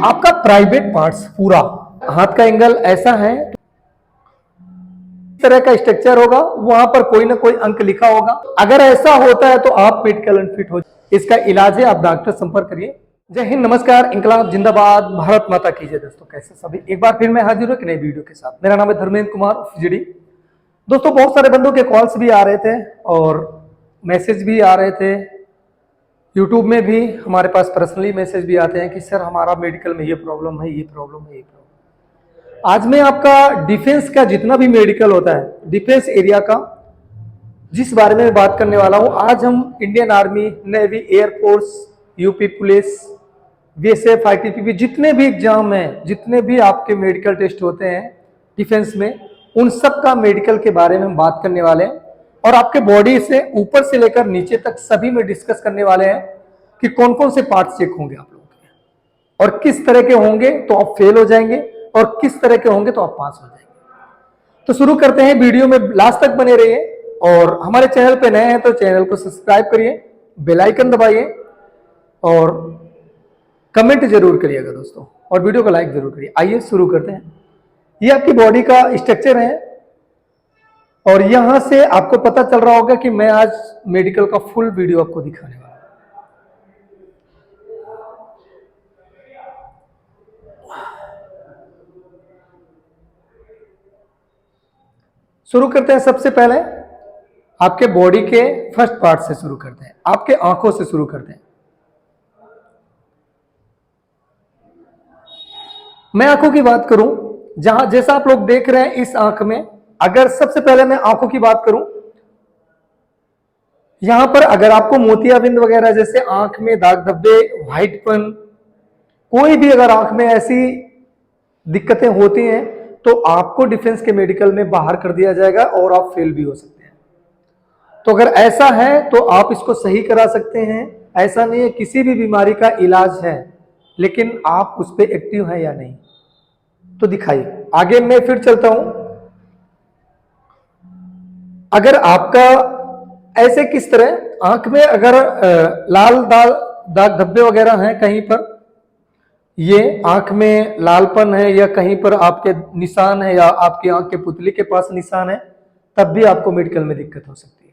आपका private parts पूरा हाथ का एंगल ऐसा है, इस तरह का स्ट्रक्चर होगा, वहां पर कोई ना कोई अंक लिखा होगा। अगर ऐसा होता है तो आप मेडिकल अनफिट हो। इसका इलाज है, आप डॉक्टर संपर्क करिए। जय हिंद, नमस्कार, इंकलाब जिंदाबाद, भारत माता की जय। दोस्तों कैसे सभी, एक बार फिर मैं हाजिर हूं एक नई वीडियो के साथ। मेरा नाम है धर्मेंद्र कुमार FGD। दोस्तों बहुत सारे बंदों के कॉल्स भी आ रहे थे और मैसेज भी आ रहे थे, यूट्यूब में भी हमारे पास पर्सनली मैसेज भी आते हैं कि सर हमारा मेडिकल में ये प्रॉब्लम है, ये प्रॉब्लम है, ये प्रॉब्लम। आज मैं आपका डिफेंस का जितना भी मेडिकल होता है, डिफेंस एरिया का जिस बारे में बात करने वाला हूं। आज हम Indian army, navy, air force, UP police, BSF, ITBP जितने भी एग्जाम हैं, जितने भी आपके मेडिकल टेस्ट होते हैं डिफेंस में, उन सब का मेडिकल के बारे में हम बात करने वाले हैं। और आपके बॉडी से ऊपर से लेकर नीचे तक सभी में डिस्कस करने वाले हैं कि कौन कौन से पार्ट चेक होंगे आप लोगों के, और किस तरह के होंगे तो आप फेल हो जाएंगे, और किस तरह के होंगे तो आप पास हो जाएंगे। तो शुरू करते हैं, वीडियो में लास्ट तक बने रहिए। और हमारे चैनल पे नए हैं तो चैनल को सब्सक्राइब करिए, बेल आइकन दबाइए और कमेंट जरूर करिएगा दोस्तों, और वीडियो को लाइक जरूर करिए। आइए शुरू करते हैं। ये आपकी बॉडी का स्ट्रक्चर है और यहां से आपको पता चल रहा होगा कि मैं आज मेडिकल का फुल वीडियो आपको दिखाने वाला हूं। शुरू करते हैं, सबसे पहले आपके बॉडी के फर्स्ट पार्ट से शुरू करते हैं, आपके आंखों से शुरू करते हैं। मैं आंखों की बात करूं, जहां जैसा आप लोग देख रहे हैं इस आंख में, अगर सबसे पहले मैं आंखों की बात करूं, यहां पर अगर आपको मोतियाबिंद वगैरह जैसे आंख में दाग धब्बे, व्हाइटपन, कोई भी अगर आंख में ऐसी दिक्कतें होती हैं तो आपको डिफेंस के मेडिकल में बाहर कर दिया जाएगा और आप फेल भी हो सकते हैं। तो अगर ऐसा है तो आप इसको सही करा सकते हैं। ऐसा नहीं है, किसी भी बीमारी का इलाज है, लेकिन आप उस पर एक्टिव हैं या नहीं, तो दिखाइए। आगे मैं फिर चलता हूं। अगर आपका ऐसे किस तरह आंख में अगर लाल दाग धब्बे वगैरह हैं कहीं पर, ये आंख में लालपन है या कहीं पर आपके निशान है या आपकी आंख के पुतली के पास निशान है, तब भी आपको मेडिकल में दिक्कत हो सकती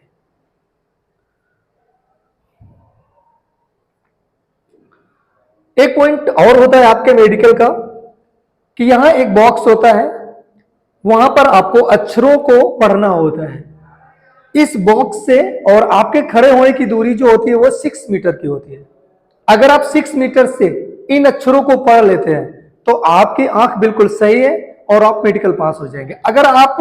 है। एक पॉइंट और होता है आपके मेडिकल का कि यहां एक बॉक्स होता है, वहां पर आपको अक्षरों को पढ़ना होता है। इस बॉक्स से और आपके खड़े होने की दूरी जो होती है वो 6 मीटर की होती है। अगर आप 6 मीटर से इन अक्षरों को पढ़ लेते हैं तो आपकी आंख बिल्कुल सही है और आप मेडिकल पास हो जाएंगे। अगर आप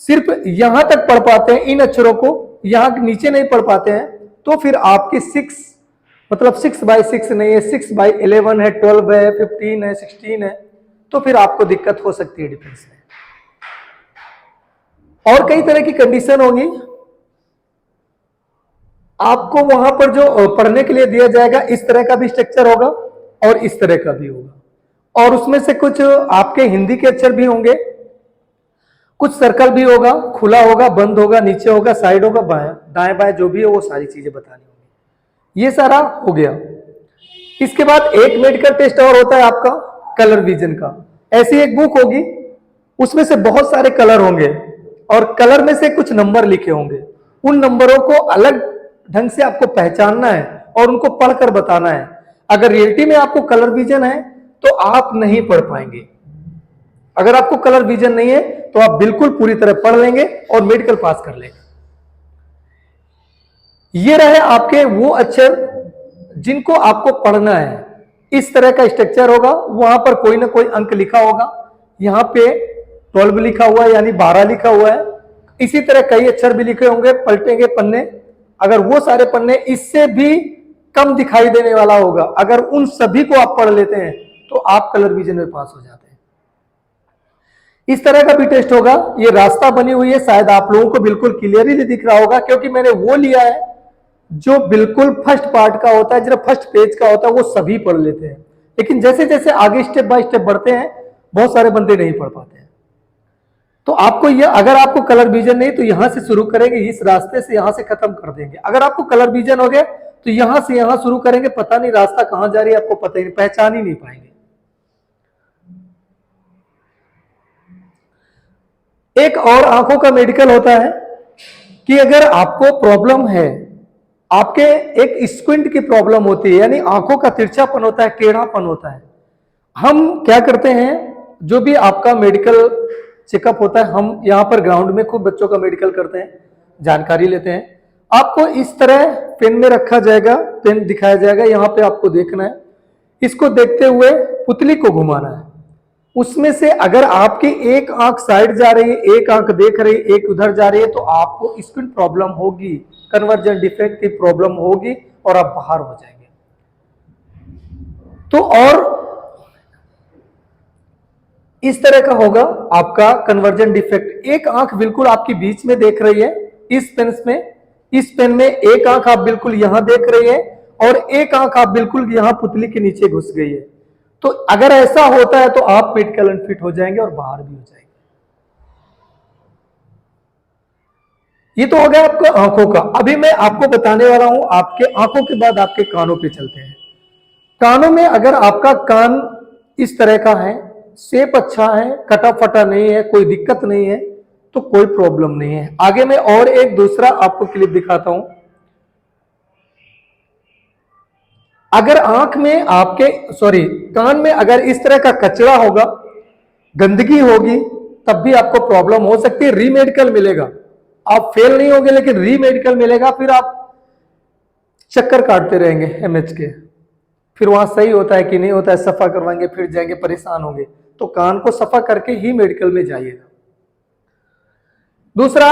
सिर्फ यहां तक पढ़ पाते हैं इन अक्षरों को, यहां नीचे नहीं पढ़ पाते हैं, तो फिर आपकी 6x6 नहीं है, 6/11 है, 12 है, 15 है, 16 है, तो फिर आपको दिक्कत हो सकती है डिफेंस में। और कई तरह की कंडीशन होगी, आपको वहां पर जो पढ़ने के लिए दिया जाएगा इस तरह का भी स्ट्रक्चर होगा और इस तरह का भी होगा, और उसमें से कुछ आपके हिंदी के अक्षर भी होंगे, कुछ सर्कल भी होगा, खुला होगा, बंद होगा, नीचे होगा, साइड होगा, बाएं दाएं बाएं जो भी है वो सारी चीजें बतानी होगी। ये सारा हो गया। इसके बाद एक मेडिकल टेस्ट और होता है आपका कलर विजन का। ऐसी एक बुक होगी, उसमें से बहुत सारे कलर होंगे और कलर में से कुछ नंबर लिखे होंगे। उन नंबरों को अलग ढंग से आपको पहचानना है और उनको पढ़कर बताना है। अगर रियलिटी में आपको कलर विजन है तो आप नहीं पढ़ पाएंगे। अगर आपको कलर विजन नहीं है तो आप बिल्कुल पूरी तरह पढ़ लेंगे और मेडिकल पास कर लेंगे। ये रहे आपके वो अक्षर जिनको आपको पढ़ना है। इस तरह का स्ट्रक्चर होगा, वहां पर कोई ना कोई अंक लिखा होगा। यहां पे 12 लिखा हुआ है, यानी 12 लिखा हुआ है। इसी तरह कई अक्षर भी लिखे होंगे, पलटेंगे पन्ने, अगर वो सारे पन्ने इससे भी कम दिखाई देने वाला होगा, अगर उन सभी को आप पढ़ लेते हैं तो आप कलर विजन में पास हो जाते हैं। इस तरह का भी टेस्ट होगा। ये रास्ता बनी हुई है, शायद आप लोगों को बिल्कुल क्लियरली दिख रहा होगा, क्योंकि मैंने वो लिया है जो बिल्कुल फर्स्ट पार्ट का होता है, जरा फर्स्ट पेज का होता है, वो सभी पढ़ लेते हैं। लेकिन जैसे जैसे आगे स्टेप बाय स्टेप बढ़ते हैं, बहुत सारे बंदे नहीं पढ़ पाते हैं। तो आपको यह, अगर आपको कलर विजन नहीं तो यहां से शुरू करेंगे, इस रास्ते से यहां से खत्म कर देंगे। अगर आपको कलर विजन हो गया तो यहां से यहां शुरू करेंगे, पता नहीं रास्ता कहां जा रही है आपको पता ही नहीं, पहचान ही नहीं पाएंगे। एक और आंखों का मेडिकल होता है कि अगर आपको प्रॉब्लम है, आपके एक स्क्विंट की प्रॉब्लम होती है, यानी आंखों का तिरछापन होता है, टेढ़ापन होता है। हम क्या करते हैं, जो भी आपका मेडिकल चेकअप होता है, हम यहाँ पर ग्राउंड में खूब बच्चों का मेडिकल करते हैं, जानकारी लेते हैं। आपको इस तरह पेन में रखा जाएगा, पेन दिखाया जाएगा, यहाँ पे आपको देखना है, इसको देखते हुए पुतली को घुमाना है। उसमें से अगर आपकी एक आंख साइड जा रही है, एक आंख देख रही है, एक उधर जा रही है, तो आपको स्क्विंट प्रॉब्लम होगी, कन्वर्जन डिफेक्ट की प्रॉब्लम होगी और आप बाहर हो जाएंगे। तो और इस तरह का होगा आपका कन्वर्जन डिफेक्ट। एक आंख बिल्कुल आपकी बीच में देख रही है, इस पेन में एक आंख आप बिल्कुल यहां देख रही है और एक आंख आप बिल्कुल यहां पुतली के नीचे घुस गई है। तो अगर ऐसा होता है तो आप मेडिकल अनफिट हो जाएंगे और बाहर भी हो जाएंगे। ये तो हो गया आपका आंखों का। अभी मैं आपको बताने वाला हूं, आपके आंखों के बाद आपके कानों पे चलते हैं। कानों में अगर आपका कान इस तरह का है, शेप अच्छा है, कटा फटा नहीं है, कोई दिक्कत नहीं है, तो कोई प्रॉब्लम नहीं है। आगे मैं और एक दूसरा आपको क्लिप दिखाता हूं। अगर आंख में आपके कान में अगर इस तरह का कचरा होगा, गंदगी होगी, तब भी आपको प्रॉब्लम हो सकती है। रीमेडिकल मिलेगा, आप फेल नहीं होंगे लेकिन रीमेडिकल मिलेगा, फिर आप चक्कर काटते रहेंगे एमएच के, फिर वहां सही होता है कि नहीं होता है, सफा करवाएंगे, फिर जाएंगे, परेशान होंगे। तो कान को सफा करके ही मेडिकल में जाइएगा। दूसरा,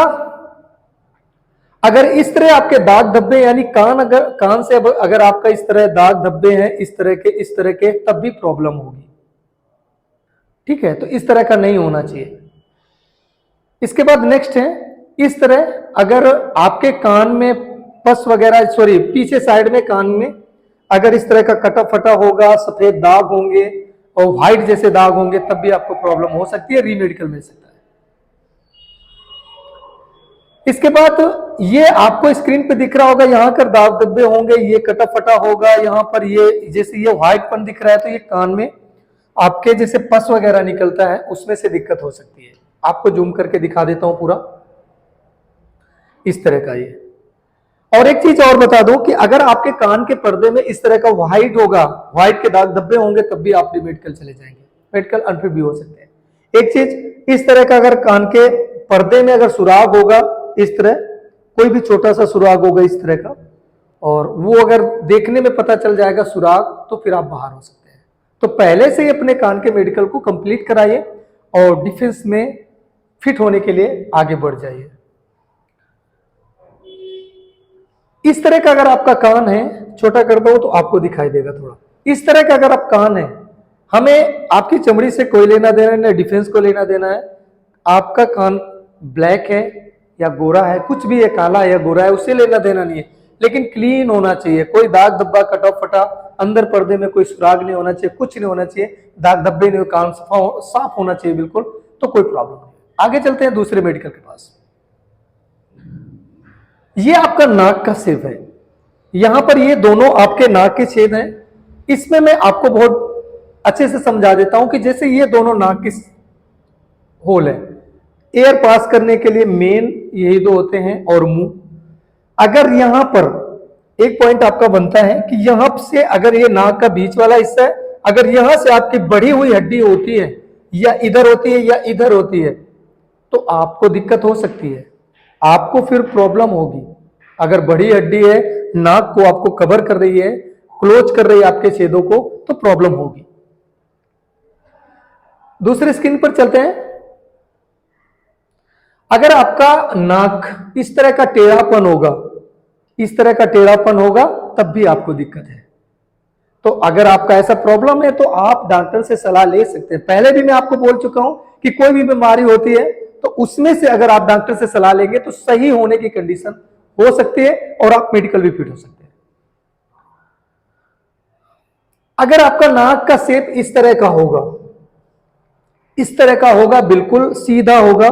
अगर इस तरह आपके दाग धब्बे, यानी कान से अगर आपका इस तरह दाग धब्बे हैं, इस तरह के, तब भी प्रॉब्लम होगी। ठीक है, तो इस तरह का नहीं होना चाहिए। इसके बाद नेक्स्ट है, इस तरह अगर आपके कान में पस वगैरह, पीछे साइड में कान में अगर इस तरह का कटा फटा होगा, सफेद दाग होंगे और व्हाइट जैसे दाग होंगे, तब भी आपको प्रॉब्लम हो सकती है, रीमेडिकल मिल सकता है। इसके बाद ये आपको स्क्रीन पे दिख रहा होगा, यहां कर दाग धब्बे होंगे, ये कटा फटा होगा, यहां पर ये जैसे ये व्हाइटपन दिख रहा है, तो ये कान में आपके जैसे पस वगैरह निकलता है, उसमें से दिक्कत हो सकती है। आपको जूम करके दिखा देता हूं पूरा, इस तरह का ये। और एक चीज और बता दूं कि अगर आपके कान के पर्दे में इस तरह का व्हाइट होगा, व्हाइट के दाग धब्बे होंगे, तब भी आप मेडिकल चले जाएंगे, मेडिकल अनफिट भी हो सकते हैं। एक चीज, इस तरह का अगर कान के पर्दे में अगर सुराग होगा, इस तरह कोई भी छोटा सा सुराग होगा इस तरह का, और वो अगर देखने में पता चल जाएगा सुराग, तो फिर आप बाहर हो सकते हैं। तो पहले से ही अपने कान के मेडिकल को कंप्लीट कराइए और डिफेंस में फिट होने के लिए आगे बढ़ जाइए। इस तरह का अगर आपका कान है, छोटा कर दो तो आपको दिखाई देगा थोड़ा, इस तरह का अगर आप कान है, हमें आपकी चमड़ी से कोई लेना देना नहीं, डिफेंस को लेना देना है। आपका कान ब्लैक है या गोरा है, कुछ भी है, काला है या गोरा है, उससे लेना देना नहीं है, लेकिन क्लीन होना चाहिए। कोई दाग धब्बा, कटा फटा, अंदर पर्दे में कोई सुराग नहीं होना चाहिए, कुछ नहीं होना चाहिए, दाग धब्बे नहीं, कान साफ होना चाहिए बिल्कुल, तो कोई प्रॉब्लम नहीं। आगे चलते हैं दूसरे मेडिकल के पास। ये आपका नाक का शेप है, यहां पर ये दोनों आपके नाक के छेद हैं। इसमें मैं आपको बहुत अच्छे से समझा देता हूं कि जैसे ये दोनों नाक के होल है, एयर पास करने के लिए मेन यही दो होते हैं, और मुंह। अगर यहां पर एक पॉइंट आपका बनता है कि यहां से अगर ये नाक का बीच वाला हिस्सा है, अगर यहां से आपकी बढ़ी हुई हड्डी होती है, या इधर होती है या इधर होती है, तो आपको दिक्कत हो सकती है, आपको फिर प्रॉब्लम होगी। अगर बड़ी हड्डी है, नाक को आपको कवर कर रही है, क्लोज कर रही है आपके छेदों को, तो प्रॉब्लम होगी। दूसरे स्क्रीन पर चलते हैं। अगर आपका नाक इस तरह का टेढ़ापन होगा, इस तरह का टेढ़ापन होगा, तब भी आपको दिक्कत है। तो अगर आपका ऐसा प्रॉब्लम है तो आप डॉक्टर से सलाह ले सकते हैं। पहले भी मैं आपको बोल चुका हूं कि कोई भी बीमारी होती है तो उसमें से अगर आप डॉक्टर से सलाह लेंगे तो सही होने की कंडीशन हो सकती है और आप मेडिकल भी फिट हो सकते हैं। अगर आपका नाक का शेप इस तरह का होगा, इस तरह का होगा, बिल्कुल सीधा होगा,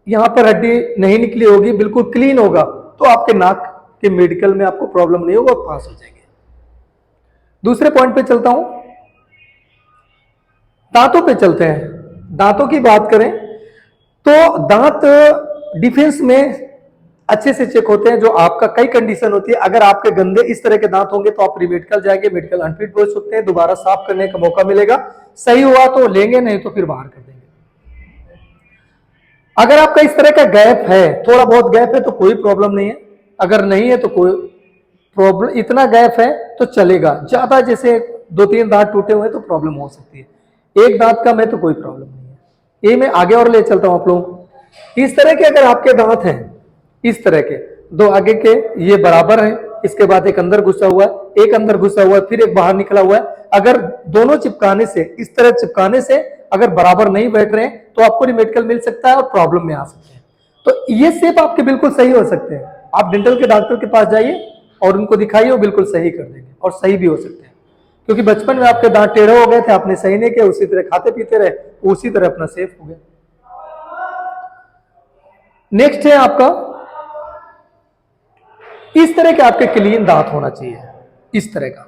यहां पर हड्डी नहीं निकली होगी, बिल्कुल क्लीन होगा, तो आपके नाक के मेडिकल में आपको प्रॉब्लम नहीं होगा, पास हो जाएंगे। दूसरे पॉइंट पे चलता हूं, दांतों पे चलते हैं। दांतों की बात करें तो दांत डिफेंस में अच्छे से चेक होते हैं। जो आपका कई कंडीशन होती है, अगर आपके गंदे इस तरह के दांत होंगे तो आप प्री मेडिकल जाएंगे, मेडिकल अनफिट बोल सकते हैं, दोबारा साफ करने का मौका मिलेगा। सही हुआ तो लेंगे, नहीं तो फिर बाहर कर देंगे। अगर आपका इस तरह का गैप है, थोड़ा बहुत गैप है तो कोई प्रॉब्लम नहीं है, अगर नहीं है तो कोई प्रॉब्लम, इतना गैप है तो चलेगा। ज्यादा जैसे 2-3 दांत टूटे हुए तो प्रॉब्लम हो सकती है, एक दांत कम है तो कोई प्रॉब्लम नहीं है। ये मैं आगे और ले चलता हूं आप लोगों को। इस तरह के अगर आपके दांत हैं, इस तरह के दो आगे के ये बराबर है, इसके बाद एक अंदर घुसा हुआ है, एक अंदर घुसा हुआ है, फिर एक बाहर निकला हुआ है, अगर दोनों चिपकाने से, इस तरह चिपकाने से अगर बराबर नहीं बैठ रहे हैं तो आपको रिमेडिकल मिल सकता है और प्रॉब्लम में आ सकते हैं। तो ये शेप आपके बिल्कुल सही हो सकते हैं। आप डेंटल के डॉक्टर के पास जाइए और उनको दिखाइए, वो बिल्कुल सही कर देंगे और सही भी हो सकते हैं। क्योंकि बचपन में आपके दांत टेढ़े हो गए थे, आपने सही नहीं किया, उसी तरह खाते पीते रहे, उसी तरह अपना सेफ हो गया। नेक्स्ट है आपका, इस तरह के आपके क्लीन दांत होना चाहिए, इस तरह का।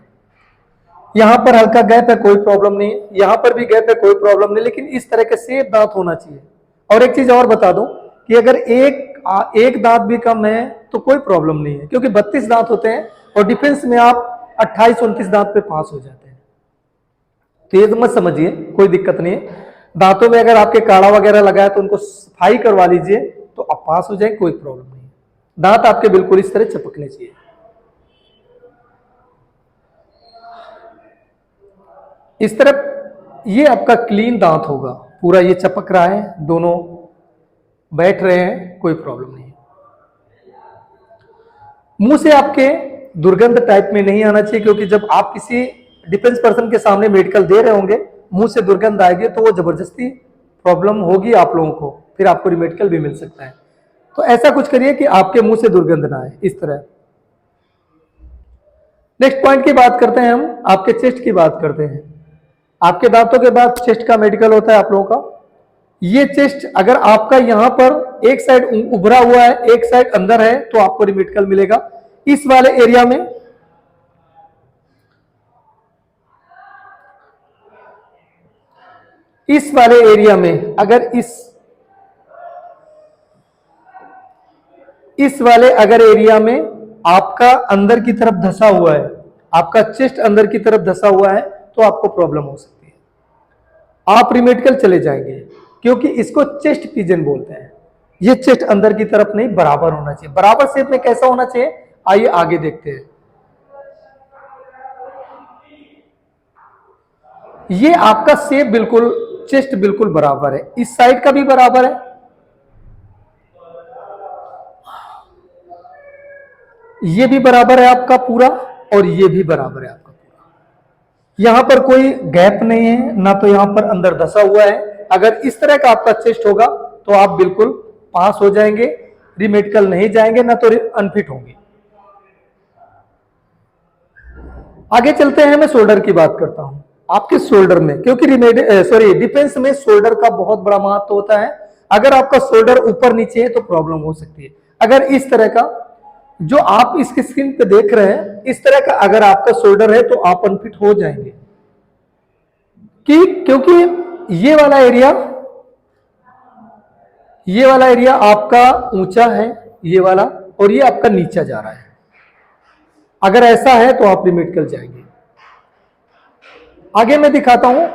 यहां पर हल्का गैप है, कोई प्रॉब्लम नहीं है, यहां पर भी गैप है, कोई प्रॉब्लम नहीं, लेकिन इस तरह के सेफ दांत होना चाहिए। और एक चीज और बता दूं कि अगर एक दांत भी कम है तो कोई प्रॉब्लम नहीं है, क्योंकि 32 दांत होते हैं और डिफेंस में आप 28-29 दांत पे पास हो जाते हैं। तो ये तो मत समझिए, कोई दिक्कत नहीं है। दांतों में अगर आपके काड़ा वगैरह लगा है तो उनको सफाई करवा लीजिए तो आप पास हो जाए, कोई प्रॉब्लम नहीं है। दांत आपके बिल्कुल इस तरह चिपकने चाहिए। इस तरह ये आपका क्लीन दांत होगा, पूरा ये चपक रहा है, दोनों बैठ रहे हैं, कोई प्रॉब्लम नहीं है। मुंह से आपके दुर्गंध टाइप में नहीं आना चाहिए, क्योंकि जब आप किसी डिफेंस पर्सन के सामने मेडिकल दे रहे होंगे, मुंह से दुर्गंध आएगी तो वो जबरदस्ती प्रॉब्लम होगी आप लोगों को, फिर आपको रिमेडिकल भी मिल सकता है। तो ऐसा कुछ करिए कि आपके मुंह से दुर्गंध ना आए, इस तरह। नेक्स्ट पॉइंट की बात करते हैं हम, आपके चेस्ट की बात करते हैं। आपके दांतों के बाद चेस्ट का मेडिकल होता है आप लोगों का। ये चेस्ट अगर आपका यहां पर एक साइड उभरा हुआ है, एक साइड अंदर है, तो आपको रिमेडिकल मिलेगा। इस वाले एरिया में, इस वाले एरिया में अगर इस वाले अगर एरिया में आपका अंदर की तरफ धंसा हुआ है, आपका चेस्ट अंदर की तरफ धंसा हुआ है, तो आपको प्रॉब्लम हो सकती है, आप रिमेडिकल चले जाएंगे। क्योंकि इसको चेस्ट पिजन बोलते हैं। ये चेस्ट अंदर की तरफ नहीं, बराबर होना चाहिए। बराबर शेप में कैसा होना चाहिए, आइए आगे देखते हैं। ये आपका शेप बिल्कुल, चेस्ट बिल्कुल बराबर है, इस साइड का भी बराबर है, ये भी बराबर है आपका पूरा, और ये भी बराबर है आपका पूरा। यहां पर कोई गैप नहीं है, ना तो यहां पर अंदर धंसा हुआ है। अगर इस तरह का आपका चेस्ट होगा तो आप बिल्कुल पास हो जाएंगे, रिमेडिकल नहीं जाएंगे, ना तो अनफिट होंगे। आगे चलते हैं, मैं शोल्डर की बात करता हूं। आपके शोल्डर में, क्योंकि डिफेंस में शोल्डर का बहुत बड़ा महत्व होता है। अगर आपका शोल्डर ऊपर नीचे है तो प्रॉब्लम हो सकती है। अगर इस तरह का, जो आप इसकी स्क्रीन पे देख रहे हैं, इस तरह का अगर आपका शोल्डर है तो आप अनफिट हो जाएंगे। क्योंकि ये वाला एरिया आपका ऊंचा है, ये वाला, और ये आपका नीचा जा रहा है। अगर ऐसा है तो आप रिमेडिकल जाएंगे। आगे मैं दिखाता हूं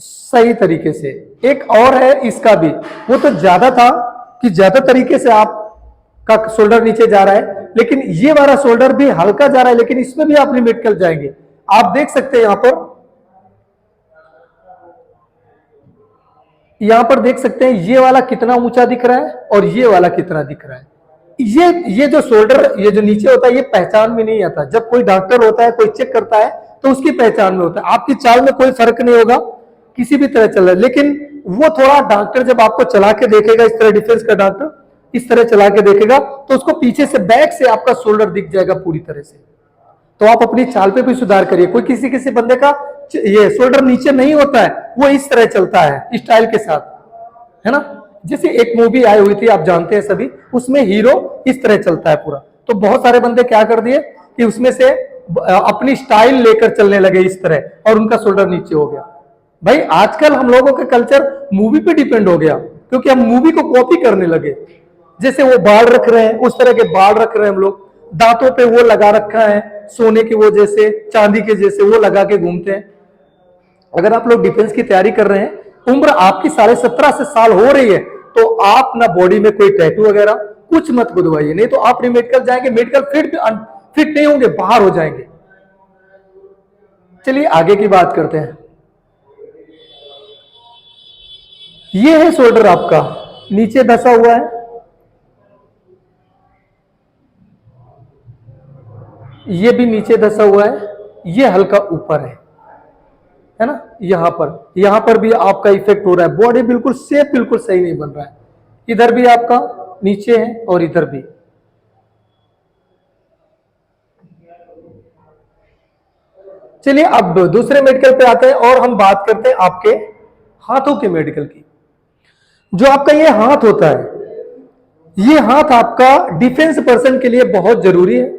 सही तरीके से। एक और है इसका भी, वो तो ज्यादा था कि ज्यादा तरीके से आपका शोल्डर नीचे जा रहा है, लेकिन ये वाला शोल्डर भी हल्का जा रहा है, लेकिन इसमें भी आप रिमेडिकल जाएंगे। आप देख सकते हैं यहां पर देख सकते हैं ये वाला कितना ऊंचा दिख रहा है और ये वाला कितना दिख रहा है। ये जो शोल्डर, ये जो नीचे होता है, ये पहचान में नहीं आता। जब कोई डॉक्टर होता है, कोई चेक करता है, तो उसकी पहचान में होता है। आपकी चाल में कोई फर्क नहीं होगा, किसी भी तरह चल रहा है, लेकिन वो थोड़ा डॉक्टर जब आपको चला के देखेगा, इस तरह डिफेंस का डॉक्टर इस तरह चला के देखेगा, तो उसको पीछे से, बैक से आपका शोल्डर दिख जाएगा पूरी तरह से। तो आप अपनी चाल पे भी सुधार करिए। कोई किसी बंदे का ये शोल्डर नीचे नहीं होता है, वो इस तरह चलता है स्टाइल के साथ, है ना। जैसे एक मूवी आई हुई थी, आप जानते हैं सभी, उसमें हीरो इस तरह चलता है पूरा। तो बहुत सारे बंदे क्या कर दिए कि उसमें से अपनी स्टाइल लेकर चलने लगे इस तरह, और उनका शोल्डर नीचे हो गया। भाई आजकल हम लोगों का कल्चर मूवी पे डिपेंड हो गया। क्योंकि हम मूवी को कॉपी करने लगे। जैसे वो बाल रख रहे हैं उस तरह के बाल रख रहे हैं हम लोग, दांतों पे वो लगा रखा है सोने के वो जैसे चांदी के जैसे वो लगा के घूमते हैं। अगर आप लोग डिफेंस की तैयारी कर रहे हैं, उम्र आपकी 17.5 से साल हो रही है, तो आप ना बॉडी में कोई टैटू वगैरह कुछ मत गुदवाइए, नहीं तो आप मेडिकल जाएंगे, मेडिकल फिट नहीं होंगे, बाहर हो जाएंगे। चलिए आगे की बात करते हैं। ये है शोल्डर आपका, नीचे धसा हुआ है, ये भी नीचे धसा हुआ है, ये हल्का ऊपर है ना। यहां पर भी आपका इफेक्ट हो रहा है, बॉडी बिल्कुल शेप बिल्कुल सही नहीं बन रहा है। इधर भी आपका नीचे है और इधर भी। चलिए अब दूसरे मेडिकल पे आते हैं और हम बात करते हैं आपके हाथों के मेडिकल की। जो आपका ये हाथ होता है, ये हाथ आपका डिफेंस पर्सन के लिए बहुत जरूरी है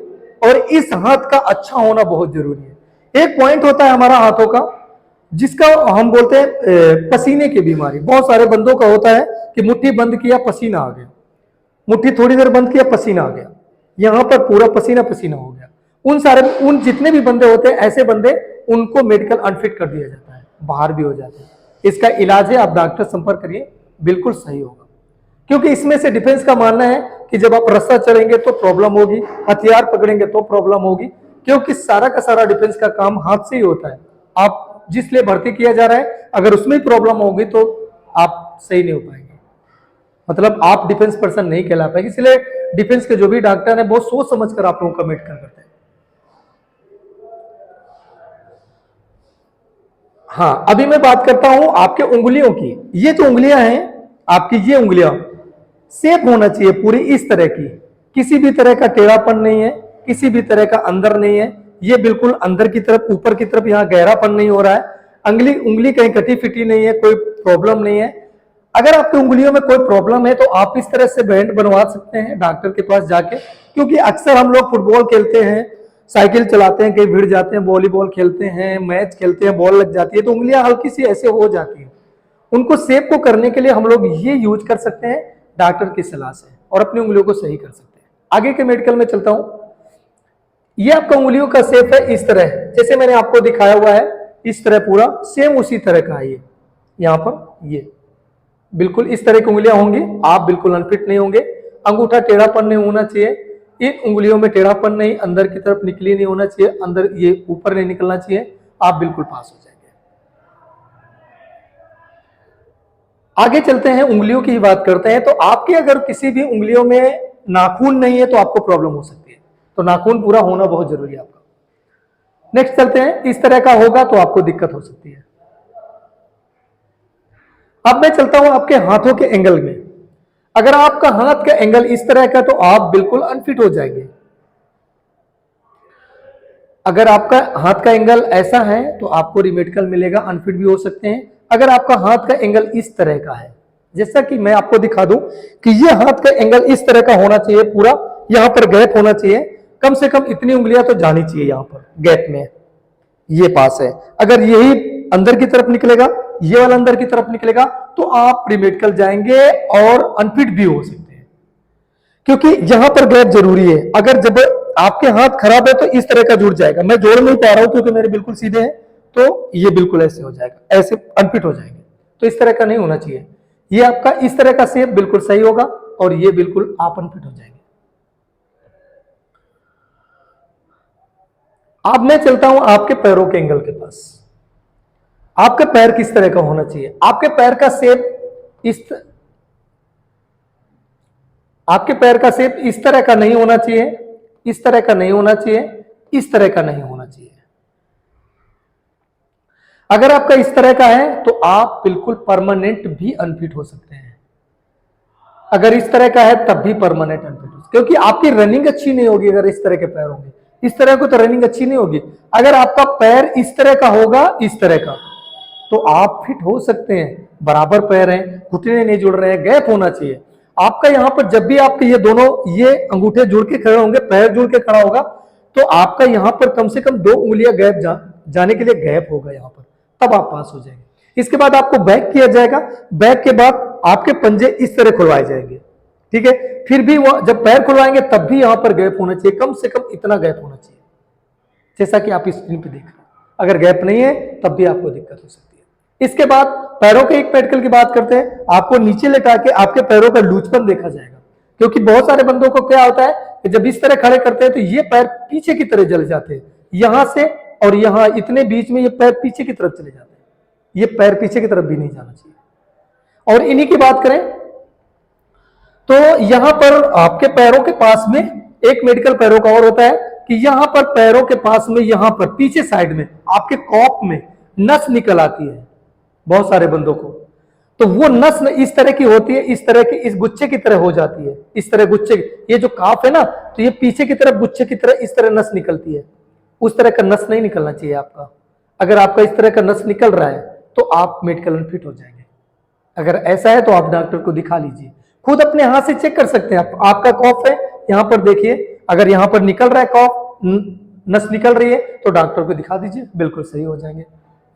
और इस हाथ का अच्छा होना बहुत जरूरी है। एक पॉइंट होता है हमारा हाथों का जिसका हम बोलते हैं पसीने की बीमारी। बहुत सारे बंदों का होता है कि मुट्ठी बंद किया पसीना आ गया, मुट्ठी थोड़ी देर बंद किया पसीना आ गया, यहां पर पूरा पसीना पसीना हो गया। उन जितने भी बंदे होते हैं ऐसे बंदे, उनको मेडिकल अनफिट कर दिया जाता है, बाहर भी हो जाते हैं। इसका इलाज है, आप डॉक्टर संपर्क करिए, बिल्कुल सही होगा। क्योंकि इसमें से डिफेंस का मानना है कि जब आप रस्सा चढ़ेंगे तो प्रॉब्लम होगी, हथियार पकड़ेंगे तो प्रॉब्लम होगी, क्योंकि सारा का सारा डिफेंस का काम हाथ से ही होता है। आप जिस लिए भर्ती किया जा रहा है, अगर उसमें प्रॉब्लम होगी तो आप सही नहीं हो पाएंगे, मतलब आप डिफेंस पर्सन नहीं कहला पाएंगे। इसलिए डिफेंस के जो भी डॉक्टर हैं बहुत सोच समझ कर आप लोगों का मेडिकल करते हैं। हाँ, अभी मैं बात करता हूं आपके उंगलियों की। ये जो उंगलियां हैं आपकी, ये उंगलियां शेप होना चाहिए पूरी इस तरह की, किसी भी तरह का टेढ़ापन नहीं है, किसी भी तरह का अंदर नहीं है, ये बिल्कुल अंदर की तरफ ऊपर की तरफ, यहाँ गहरापन नहीं हो रहा है, उंगली कहीं कटी फिटी नहीं है, कोई प्रॉब्लम नहीं है। अगर आपकी उंगलियों में कोई प्रॉब्लम है तो आप इस तरह से बैंड बनवा सकते हैं डॉक्टर के पास जाके। क्योंकि अक्सर हम लोग फुटबॉल खेलते हैं, साइकिल चलाते हैं, कहीं भिड़ जाते हैं, वॉलीबॉल खेलते हैं, मैच खेलते हैं, बॉल लग जाती है तो उंगलियां हल्की सी ऐसे हो जाती है। उनको शेप को करने के लिए हम लोग ये यूज कर सकते हैं डॉक्टर की सलाह से, और अपनी उंगलियों को सही कर सकते हैं। आगे के मेडिकल में चलता हूं। ये आपका उंगलियों का शेप है इस तरह, जैसे मैंने आपको दिखाया हुआ है, इस तरह पूरा सेम उसी तरह का है। ये यहां पर ये बिल्कुल इस तरह की उंगलियां होंगी, आप बिल्कुल अनफिट नहीं होंगे। अंगूठा टेढ़ापन नहीं होना चाहिए, इन उंगलियों में टेढ़ापन नहीं, अंदर की तरफ निकली नहीं होना चाहिए, अंदर ये ऊपर नहीं निकलना चाहिए, आप बिल्कुल पास हो जाएंगे। आगे चलते हैं, उंगलियों की ही बात करते हैं। तो आपके अगर किसी भी उंगलियों में नाखून नहीं है तो आपको प्रॉब्लम हो सकती है, तो नाखून पूरा होना बहुत जरूरी है आपका। नेक्स्ट चलते हैं, इस तरह का होगा तो आपको दिक्कत हो सकती है। अब मैं चलता हूं आपके हाथों के एंगल में। अगर आपका हाथ का एंगल इस तरह का तो आप बिल्कुल अनफिट हो जाएंगे। अगर आपका हाथ का एंगल ऐसा है तो आपको रिमेडिकल मिलेगा, अनफिट भी हो सकते हैं। अगर आपका हाथ का एंगल इस तरह का है, जैसा कि मैं आपको दिखा दूं कि ये हाथ का एंगल इस तरह का होना चाहिए, पूरा यहां पर गैप होना चाहिए, कम से कम इतनी उंगलियां तो जानी चाहिए यहां पर गैप में, ये पास है। अगर यही अंदर की तरफ निकलेगा, ये वाला अंदर की तरफ निकलेगा, तो आप प्रीमेडिकल जाएंगे और अनफिट भी हो सकते हैं, क्योंकि यहां पर गैप जरूरी है। अगर जब आपके हाथ खराब है तो इस तरह का जुड़ जाएगा, मैं जोड़ नहीं पा रहा हूं क्योंकि मेरे बिल्कुल सीधे हैं, तो ये बिल्कुल ऐसे हो जाएगा, ऐसे अनफिट हो जाएंगे। तो इस तरह का नहीं होना चाहिए, ये आपका इस तरह का शेप बिल्कुल सही होगा और ये बिल्कुल आप अनफिट हो जाएंगे। अब मैं चलता हूं आपके पैरों के एंगल के पास। आपका पैर किस तरह का होना चाहिए? आपके पैर का शेप आपके पैर का शेप इस तरह का नहीं होना चाहिए, इस तरह का नहीं होना चाहिए, इस तरह का नहीं होना चाहिए। अगर आपका इस तरह का है तो आप बिल्कुल परमानेंट भी अनफिट हो सकते हैं। अगर इस तरह का है तब भी परमानेंट अनफिट हो, क्योंकि आपकी रनिंग अच्छी नहीं होगी। अगर इस तरह के पैर होंगे, इस तरह को तो रनिंग अच्छी नहीं होगी। अगर आपका पैर इस तरह का होगा, इस तरह का, तो आप फिट हो सकते हैं। बराबर पैर हैं, घुटने नहीं जुड़ रहे हैं, गैप होना चाहिए आपका। यहां पर जब भी आपके ये दोनों ये अंगूठे जुड़ के खड़े होंगे, पैर जुड़ के खड़ा होगा, तो आपका यहां पर कम से कम 2 उंगलियां गैप जाने के लिए गैप होगा यहां पर, तब आप पास हो जाएंगे। इसके बाद आपको बैक किया जाएगा। बैक के बाद आपके पंजे इस तरह खुलवाए जाएंगे, ठीक है। फिर भी वो जब पैर खुलवाएंगे तब भी यहां पर गैप होना चाहिए, कम से कम इतना गैप होना चाहिए, जैसा कि आप स्क्रीन पे देख रहे हैं। अगर गैप नहीं है तब भी आपको दिक्कत हो सकती है। इसके बाद पैरों के एक मेडिकल की बात करते हैं। आपको नीचे लेटा के आपके पैरों का लूजपन देखा जाएगा, क्योंकि बहुत सारे बंदों को क्या होता है कि जब इस तरह खड़े करते हैं तो ये पैर पीछे की तरह जल जाते हैं, यहां से और यहां इतने बीच में ये पैर पीछे की तरफ चले जाते हैं। ये पैर पीछे की तरफ भी नहीं जाना चाहिए। और इन्हीं की बात करें तो यहां पर आपके पैरों के पास में एक मेडिकल पैरों का और होता है कि यहां पर पैरों के पास में यहां पर पीछे साइड में आपके कॉप में नस निकल आती है बहुत सारे बंदों को। तो वो नस इस तरह की होती है, इस तरह की, इस गुच्छे की तरह हो जाती है, इस तरह गुच्छे, ये जो काफ है ना, तो ये पीछे की तरफ गुच्छे की तरह इस तरह नस निकलती है। उस तरह का नस नहीं निकलना चाहिए आपका। अगर आपका इस तरह का नस निकल रहा है तो आप मेडिकल अनफिट हो जाएंगे। अगर ऐसा है तो आप डॉक्टर को दिखा लीजिए। खुद अपने हाथ से चेक कर सकते हैं आप। आपका कॉफ है, यहां पर देखिए, अगर यहां पर निकल रहा है कॉफ, नस निकल रही है, तो डॉक्टर को दिखा दीजिए, बिल्कुल सही हो जाएंगे।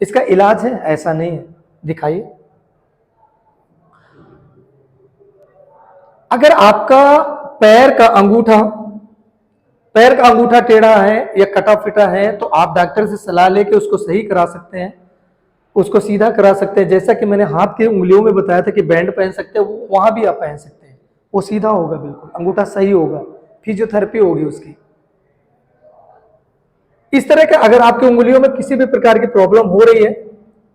इसका इलाज है, ऐसा नहीं है, दिखाइए। अगर आपका पैर का अंगूठा टेढ़ा है या कटा फिटा है तो आप डॉक्टर से सलाह लेके उसको सही करा सकते हैं, उसको सीधा करा सकते हैं। जैसा कि मैंने हाथ की उंगलियों में बताया था कि बैंड पहन सकते हैं, वहां भी आप पहन सकते हैं, वो सीधा होगा, बिल्कुल अंगूठा सही होगा, फिजियोथेरेपी होगी उसकी। इस तरह के अगर आपकी उंगलियों में किसी भी प्रकार की प्रॉब्लम हो रही है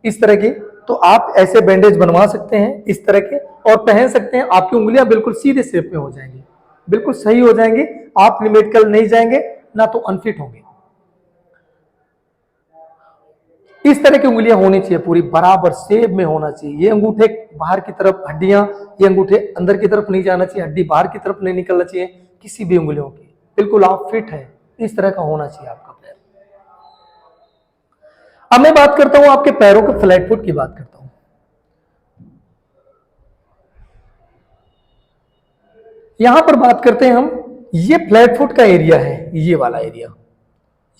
इस तरह की, तो आप ऐसे बैंडेज बनवा सकते हैं इस तरह के और पहन सकते हैं। आपकी उंगलियां बिल्कुल सीधे शेप में हो जाएंगी, बिल्कुल सही हो जाएंगी। आप मेडिकल नहीं जाएंगे ना तो अनफिट होंगे। इस तरह की उंगलियां होनी चाहिए, पूरी बराबर शेप में होना चाहिए। ये अंगूठे बाहर की तरफ, हड्डियां, ये अंगूठे अंदर की तरफ नहीं जाना चाहिए, हड्डी बाहर की तरफ नहीं निकलना चाहिए किसी भी उंगलियों की। बिल्कुल आप फिट है, इस तरह का होना चाहिए आपका पैर। अब मैं बात करता हूं आपके पैरों के फ्लैट फुट की बात करता हूं। यहां पर बात करते हैं हम, ये फ्लैट फुट का एरिया है, ये वाला एरिया,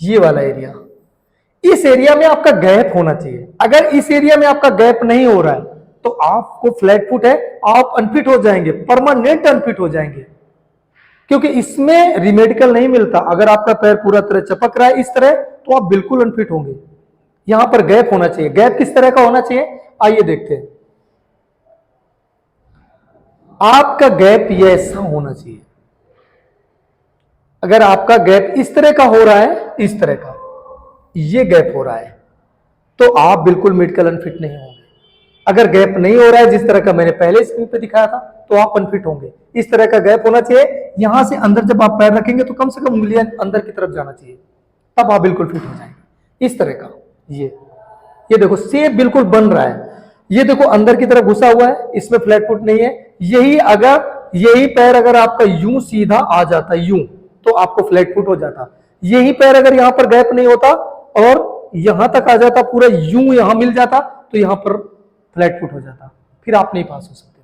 ये वाला एरिया। इस एरिया में आपका गैप होना चाहिए। अगर इस एरिया में आपका गैप नहीं हो रहा है तो आपको फ्लैट फुट है, आप अनफिट हो जाएंगे, परमानेंट अनफिट हो जाएंगे, क्योंकि इसमें रिमेडिकल नहीं मिलता। अगर आपका पैर पूरा तरह चपक रहा है इस तरह तो आप बिल्कुल अनफिट होंगे। यहां पर गैप होना चाहिए। गैप किस तरह का होना चाहिए, आइए देखते हैं। आपका गैप ये ऐसा होना चाहिए। अगर आपका गैप इस तरह का हो रहा है, इस तरह का ये गैप हो रहा है, तो आप बिल्कुल मेडिकल अनफिट नहीं होंगे। अगर गैप नहीं हो रहा है जिस तरह का मैंने पहले स्क्रीन पे दिखाया था तो आप अनफिट होंगे। इस तरह का गैप होना चाहिए। यहां से अंदर जब आप पैर रखेंगे तो कम से कम उंगलियां अंदर की तरफ जाना चाहिए, तब आप बिल्कुल फिट हो जाएंगे। इस तरह का ये देखो शेप बिल्कुल बन रहा है। ये देखो अंदर की तरफ घुसा हुआ है, इसमें फ्लैट फुट नहीं है। यही पैर अगर आपका यूं सीधा आ जाता यूं तो आपको फ्लैट फुट हो जाता। यही पैर अगर यहां पर गैप नहीं होता और यहां तक आ जाता, पूरा यूं यहां मिल जाता, तो यहां पर फ्लैट फुट हो जाता, फिर आप नहीं पास हो सकते।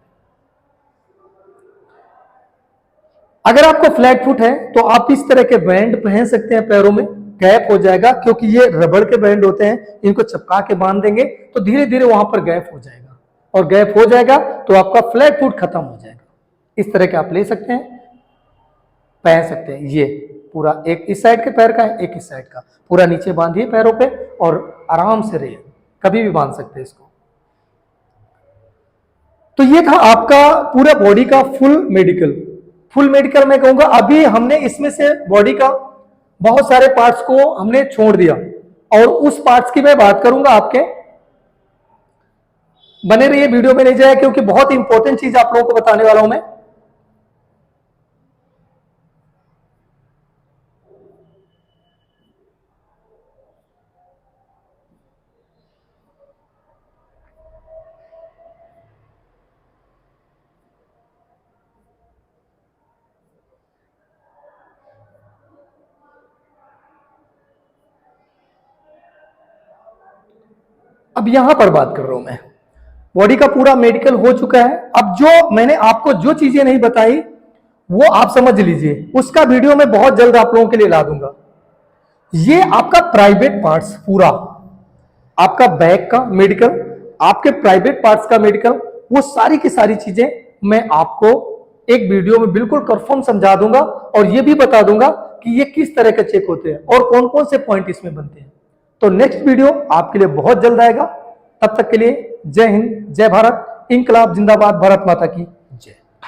अगर आपको फ्लैट फुट है तो आप इस तरह के बैंड पहन सकते हैं, पैरों में गैप हो जाएगा, क्योंकि ये रबड़ के बैंड होते हैं, इनको चिपका के बांध देंगे तो धीरे धीरे वहां पर गैप हो जाएगा, और गैप हो जाएगा तो आपका फ्लैट फुट खत्म हो जाएगा। इस तरह के आप ले सकते हैं, पहन सकते हैं। ये पूरा एक इस साइड के पैर का है, एक इस साइड का, पूरा नीचे बांधिए पैरों पे और आराम से रहिए, कभी भी बांध सकते हैं इसको। तो ये था आपका पूरा बॉडी का फुल मेडिकल मैं कहूंगा। अभी हमने इसमें से बॉडी का बहुत सारे पार्ट्स को हमने छोड़ दिया, और उस पार्ट्स की मैं बात करूंगा आपके। बने रहिए, वीडियो में नहीं जाए, क्योंकि बहुत इंपॉर्टेंट चीज आप लोगों को बताने वाला हूं मैं। अब यहां पर बात कर रहा हूं मैं, बॉडी का पूरा मेडिकल हो चुका है। अब जो मैंने आपको जो चीजें नहीं बताई वो आप समझ लीजिए, उसका वीडियो मैं बहुत जल्द आप लोगों के लिए ला दूंगा। ये आपका प्राइवेट पार्ट्स, पूरा आपका बैक का मेडिकल, आपके प्राइवेट पार्ट्स का मेडिकल, वो सारी की सारी चीजें मैं आपको एक वीडियो में बिल्कुल कंफर्म समझा दूंगा और ये भी बता दूंगा कि ये किस तरह के चेक होते हैं और कौन कौन से पॉइंट इसमें बनते हैं। तो नेक्स्ट वीडियो आपके लिए बहुत जल्द आएगा। तब तक के लिए जय हिंद, जय भारत, इंकलाब जिंदाबाद, भारत माता की